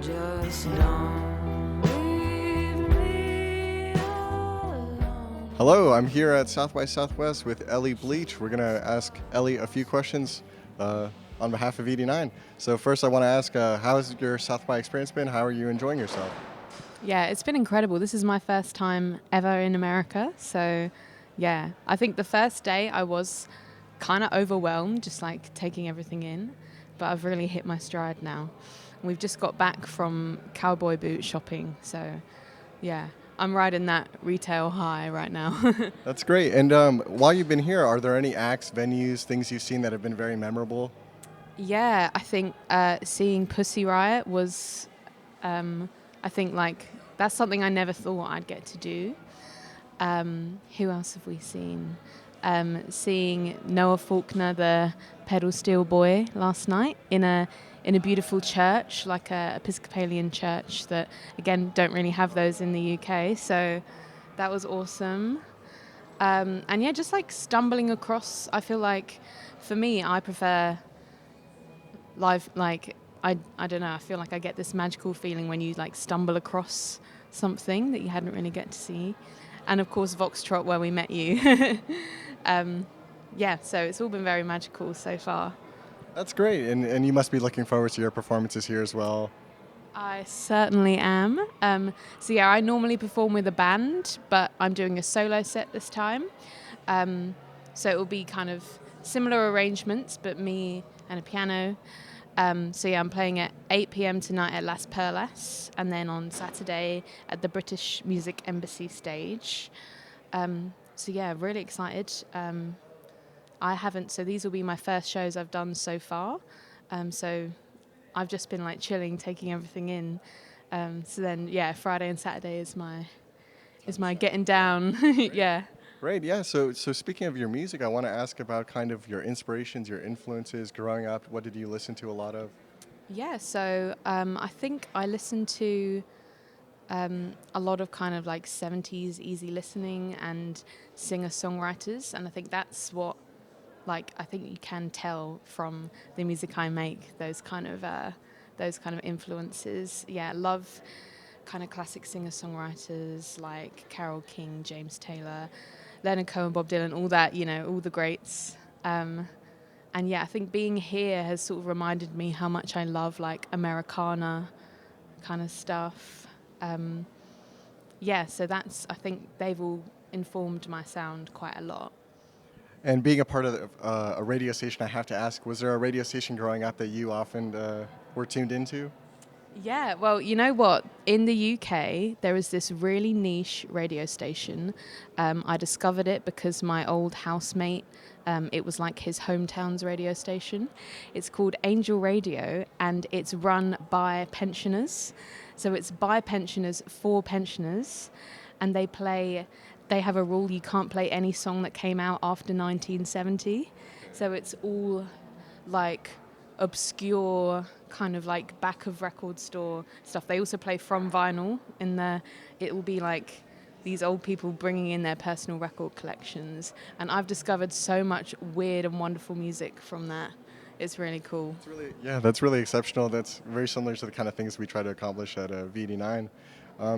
Just don't leave me alone. Hello, I'm here at South by Southwest with Ellie Bleach. We're going to ask Ellie a few questions on behalf of 89. So first I want to ask, how has your South by experience been? How are you enjoying yourself? Yeah, it's been incredible. This is my first time ever in America. So, yeah, I think the first day I was kind of overwhelmed, just like taking everything in. But I've really hit my stride now. We've just got back from cowboy boot shopping. So, yeah, I'm riding that retail high right now. That's great. And while you've been here, are there any acts, venues, things you've seen that have been very memorable? Yeah, I think seeing Pussy Riot was, I think, like, that's something I never thought I'd get to do. Who else have we seen? Seeing Noah Faulkner, the pedal steel boy, last night in a beautiful church, like a Episcopalian church that, again, don't really have those in the UK. So that was awesome. And yeah, just like stumbling across, I feel like for me, I prefer live, like, I don't know, I feel like I get this magical feeling when you like stumble across something that you hadn't really get to see. And of course, Voxtrot, where we met you. Yeah, so it's all been very magical so far. That's great. And you must be looking forward to your performances here as well. I certainly am. So yeah, I normally perform with a band, but I'm doing a solo set this time. So it will be kind of similar arrangements, but me and a piano. So yeah, I'm playing at 8 p.m. tonight at Las Perlas, and then on Saturday at the British Music Embassy stage. So yeah, really excited. So these will be my first shows I've done so far. So I've just been like chilling, taking everything in. So then yeah, Friday and Saturday is my getting down. Yeah. Great, yeah. So speaking of your music, I want to ask about kind of your inspirations, your influences growing up. What did you listen to a lot of? Yeah, so I think I listened to a lot of kind of like 70s easy listening and singer-songwriters, and I think that's what, like, I think you can tell from the music I make, those kind of influences. Yeah, love kind of classic singer-songwriters like Carole King, James Taylor, Leonard Cohen, Bob Dylan, all that, all the greats. And yeah, I think being here has sort of reminded me how much I love like Americana kind of stuff. Yeah, so I think they've all informed my sound quite a lot. And being a part of a radio station, I have to ask, was there a radio station growing up that you often were tuned into? Yeah, well, you know what? In the UK, there is this really niche radio station. I discovered it because my old housemate, it was like his hometown's radio station. It's called Angel Radio, and it's run by pensioners. So it's by pensioners for pensioners, and they have a rule: you can't play any song that came out after 1970. So it's all like obscure kind of like back of record store stuff. They also play from vinyl it will be like these old people bringing in their personal record collections, and I've discovered so much weird and wonderful music from that. It's really cool. That's really exceptional. That's very similar to the kind of things we try to accomplish at V89.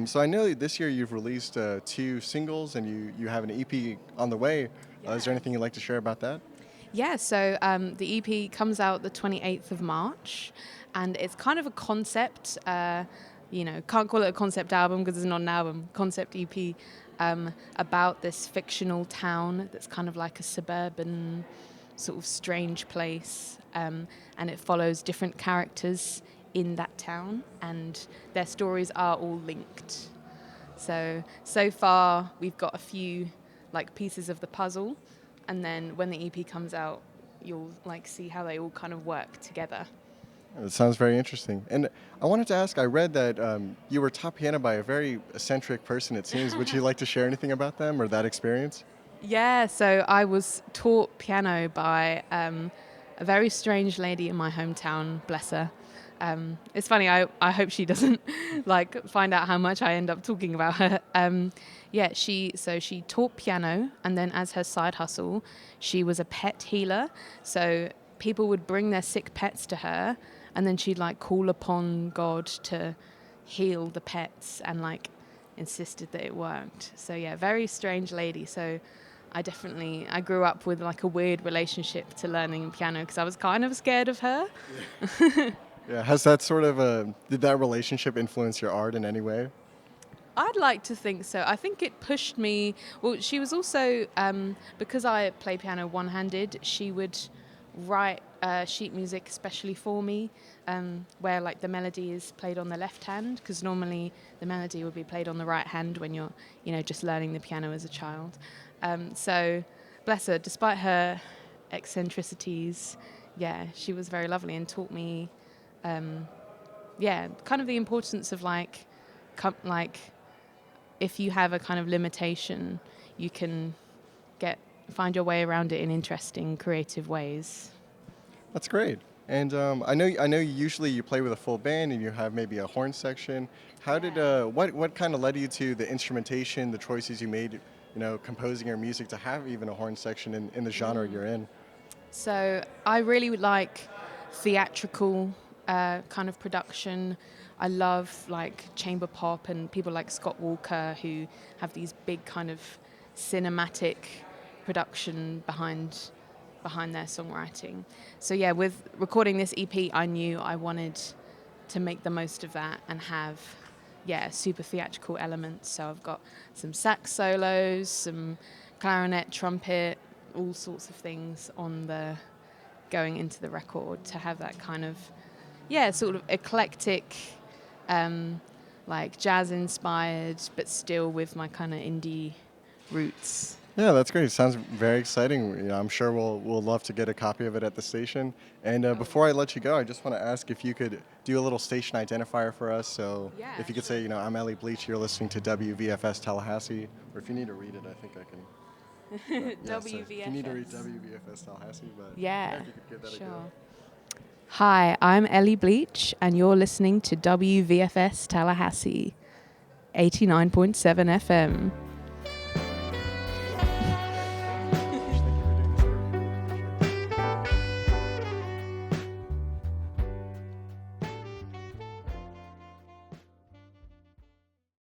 So I know this year you've released 2 singles and you have an EP on the way. Is there anything you'd like to share about that? Yeah, so the EP comes out the 28th of March, and it's kind of a concept, can't call it a concept album because it's not an album, concept EP about this fictional town that's kind of like a suburban sort of strange place, and it follows different characters in that town, and their stories are all linked. So far we've got a few like pieces of the puzzle, and then when the EP comes out, you'll like see how they all kind of work together. It sounds very interesting. And I wanted to ask, I read that you were taught piano by a very eccentric person, it seems. Would you like to share anything about them or that experience? Yeah, so I was taught piano by a very strange lady in my hometown, bless her. It's funny, I hope she doesn't like find out how much I end up talking about her. She taught piano, and then as her side hustle, she was a pet healer. So people would bring their sick pets to her, and then she'd like call upon God to heal the pets and like insisted that it worked. So yeah, very strange lady. So I grew up with like a weird relationship to learning piano because I was kind of scared of her. Yeah, has that sort of did that relationship influence your art in any way? I'd like to think so. I think it pushed me. Well, she was also, because I play piano one-handed, she would write sheet music especially for me, where like the melody is played on the left hand, because normally the melody would be played on the right hand when you're, just learning the piano as a child. So, bless her, despite her eccentricities, yeah, she was very lovely and taught me, kind of the importance of like if you have a kind of limitation, you can find your way around it in interesting, creative ways. That's great. And I know usually you play with a full band and you have maybe a horn section. How did what kind of led you to the instrumentation, the choices you made, composing your music to have even a horn section in the genre you're in? So I really would like theatrical kind of production. I love like chamber pop and people like Scott Walker who have these big kind of cinematic production behind their songwriting. So yeah, with recording this EP, I knew I wanted to make the most of that and have super theatrical elements. So I've got some sax solos, some clarinet, trumpet, all sorts of things going into the record to have that kind of sort of eclectic, like jazz inspired, but still with my kind of indie roots. Yeah, that's great. Sounds very exciting. I'm sure we'll love to get a copy of it at the station. And before I let you go, I just want to ask if you could do a little station identifier for us. So if you could say, I'm Ellie Bleach, you're listening to WVFS Tallahassee, or if you need to read it, I think I can. WVFS. If you need to read WVFS Tallahassee, but if you could give that a go. Hi, I'm Ellie Bleach, and you're listening to WVFS Tallahassee, 89.7 FM.